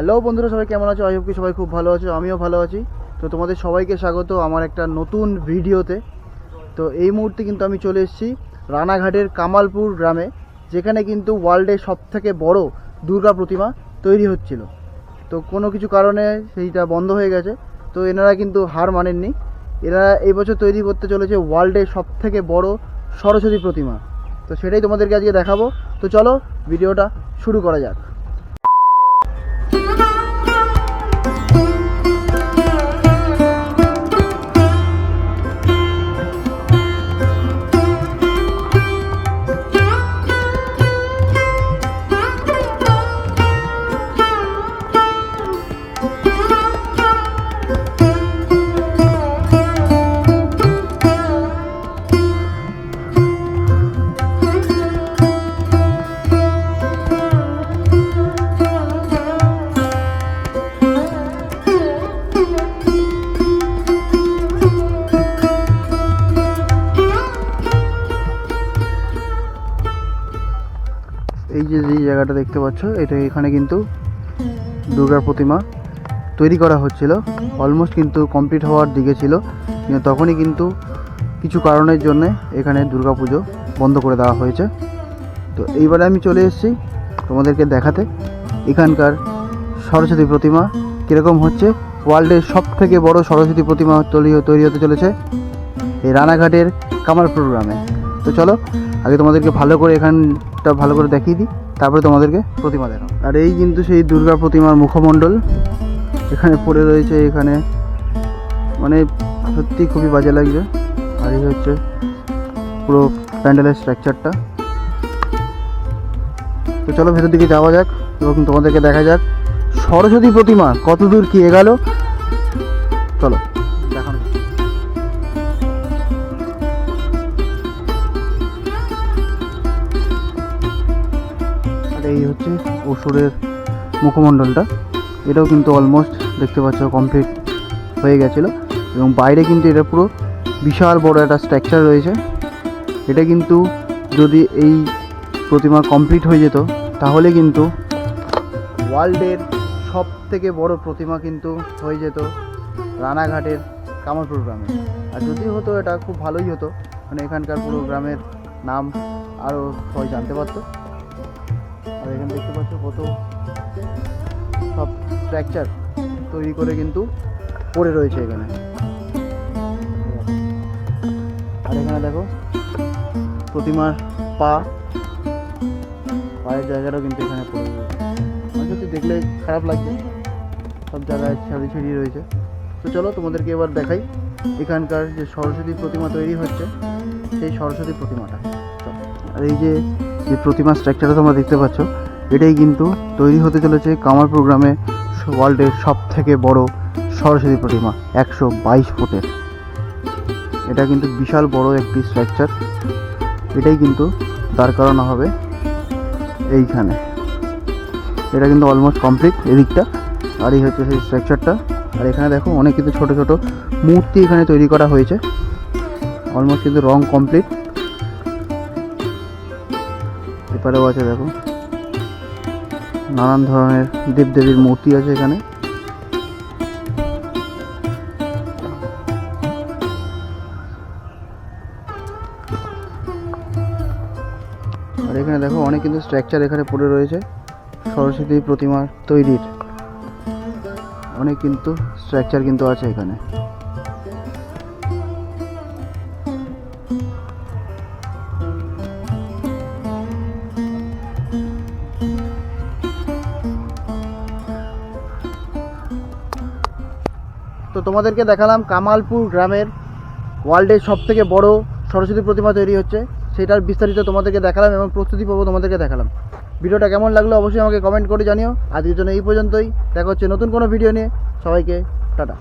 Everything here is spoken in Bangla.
হ্যালো বন্ধুরা, সবাই কেমন আছো? আই হোপ কি সবাই খুব ভালো আছো, আমিও ভালো আছি। তো তোমাদের সবাইকে স্বাগত আমার একটা নতুন ভিডিওতে। তো এই মুহূর্তে কিন্তু আমি চলে এসেছি রানাঘাটের কামালপুর গ্রামে, যেখানে কিন্তু ওয়ার্ল্ডের সবথেকে বড় দুর্গা প্রতিমা তৈরি হচ্ছিল। তো কোনো কিছু কারণে সেইটা বন্ধ হয়ে গেছে। তো এনারা কিন্তু হার মানেননি, এরা এই বছর তৈরি করতে চলেছে ওয়ার্ল্ডের সবথেকে বড় সরস্বতী প্রতিমা। তো সেটাই তোমাদেরকে আজকে দেখাবো। তো চলো ভিডিওটা শুরু করা যাক। এই যে জায়গাটা দেখতে পাচ্ছ, এখানে কিন্তু দুর্গার প্রতিমা তৈরি করা হচ্ছিল। অলমোস্ট কিন্তু কমপ্লিট হওয়ার দিকে ছিল, কিন্তু তখনই কিন্তু কিছু কারণের জন্যে এখানে দুর্গা পুজো বন্ধ করে দেওয়া হয়েছে। তো এইবারে আমি চলে এসেছি তোমাদেরকে দেখাতে এখানকার সরস্বতী প্রতিমা কীরকম হচ্ছে। ওয়ার্ল্ডের সবথেকে বড় সরস্বতী প্রতিমা তৈরি হতে চলেছে এই রানাঘাটের কামালপুর গ্রামে। তো চলো আগে তোমাদেরকে ভালো করে এখানটা ভালো করে দেখিয়ে দিই, তারপরে তোমাদেরকে প্রতিমা দেখাবো। আর এই কিন্তু সেই দুর্গা প্রতিমার মুখমণ্ডল এখানে পড়ে রয়েছে। এখানে মানে সত্যি খুবই বাজে লাগছে। আর এই হচ্ছে পুরো প্যান্ডেলের স্ট্রাকচারটা। তো চলো ভেতর দিকে যাওয়া যাক এবং তোমাদেরকে দেখা যাক সরস্বতী প্রতিমা কত দূর কি এগোলো। চলো দেখানো। এই হচ্ছে অসুরের মুখমণ্ডলটা, এটাও কিন্তু অলমোস্ট দেখতে পাচ্ছ কমপ্লিট হয়ে গেছিলো। এবং বাইরে কিন্তু এটা পুরো বিশাল বড় একটা স্ট্রাকচার রয়েছে। এটা কিন্তু যদি এই প্রতিমা কমপ্লিট হয়ে যেত তাহলে কিন্তু ওয়ার্ল্ডের সব থেকে বড় প্রতিমা কিন্তু হয়ে যেত রানাঘাটের কামালপুর গ্রামে। আর যদি হতো এটা খুব ভালোই হতো, মানে এখানকার পুরো গ্রামের নাম আরও সবাই জানতে পারতো। আর এখানে দেখতে পাচ্ছ কত সব স্ট্রাকচার তৈরি করে কিন্তু পড়ে রয়েছে এখানে। আর এখানে দেখো প্রতিমার পায়ের জায়গাটাও কিন্তু এখানে পড়ে রয়েছে। মানে সত্যি দেখলে খারাপ লাগছে, সব জায়গায় ছড়িয়ে রয়েছে। তো চলো তোমাদেরকে এবার দেখাই এখানকার যে সরস্বতী প্রতিমা তৈরি হচ্ছে সেই সরস্বতী প্রতিমাটা। আর এই যে প্রতিমা স্ট্রাকচারটা তোমরা দেখতে পাচ্ছ, এটাই কিন্তু তৈরি হতে চলেছে কামালপুর গ্রামে ওয়ার্ল্ডের সব থেকে বড় সরস্বতী প্রতিমা, 122 ফুটের। এটা কিন্তু বিশাল বড় একটি স্ট্রাকচার। এটাই কিন্তু দাঁড় করানো হবে এইখানে। এটা কিন্তু অলমোস্ট কমপ্লিট এদিকটা। আর এই হচ্ছে সেই স্ট্রাকচারটা। আর এখানে দেখো অনেক কিন্তু ছোট ছোট মূর্তি এখানে তৈরি করা হয়েছে। অলমোস্ট কিন্তু রং কমপ্লিট। এপারেও আছে দেখো নানান ধরনের দেবদেবীর মূর্তি আছে এখানে। আর এখানে দেখো অনেক কিন্তু স্ট্রাকচার এখানে পড়ে রয়েছে সরস্বতী প্রতিমার তৈরির। অনেক কিন্তু স্ট্রাকচার কিন্তু আছে এখানে। তো তোমাদেরকে দেখালাম কামালপুর গ্রামের ওয়ার্ল্ডের সবথেকে বড় সরস্বতী প্রতিমা তৈরি হচ্ছে, সেটার বিস্তারিত তোমাদেরকে দেখালাম এবং প্রস্তুতি পর্ব তোমাদেরকে দেখালাম। ভিডিওটা কেমন লাগলো অবশ্যই আমাকে কমেন্ট করে জানিও। আজকের জন্য এই পর্যন্তই, দেখা হচ্ছে নতুন কোনো ভিডিও নিয়ে। সবাইকে টাটা।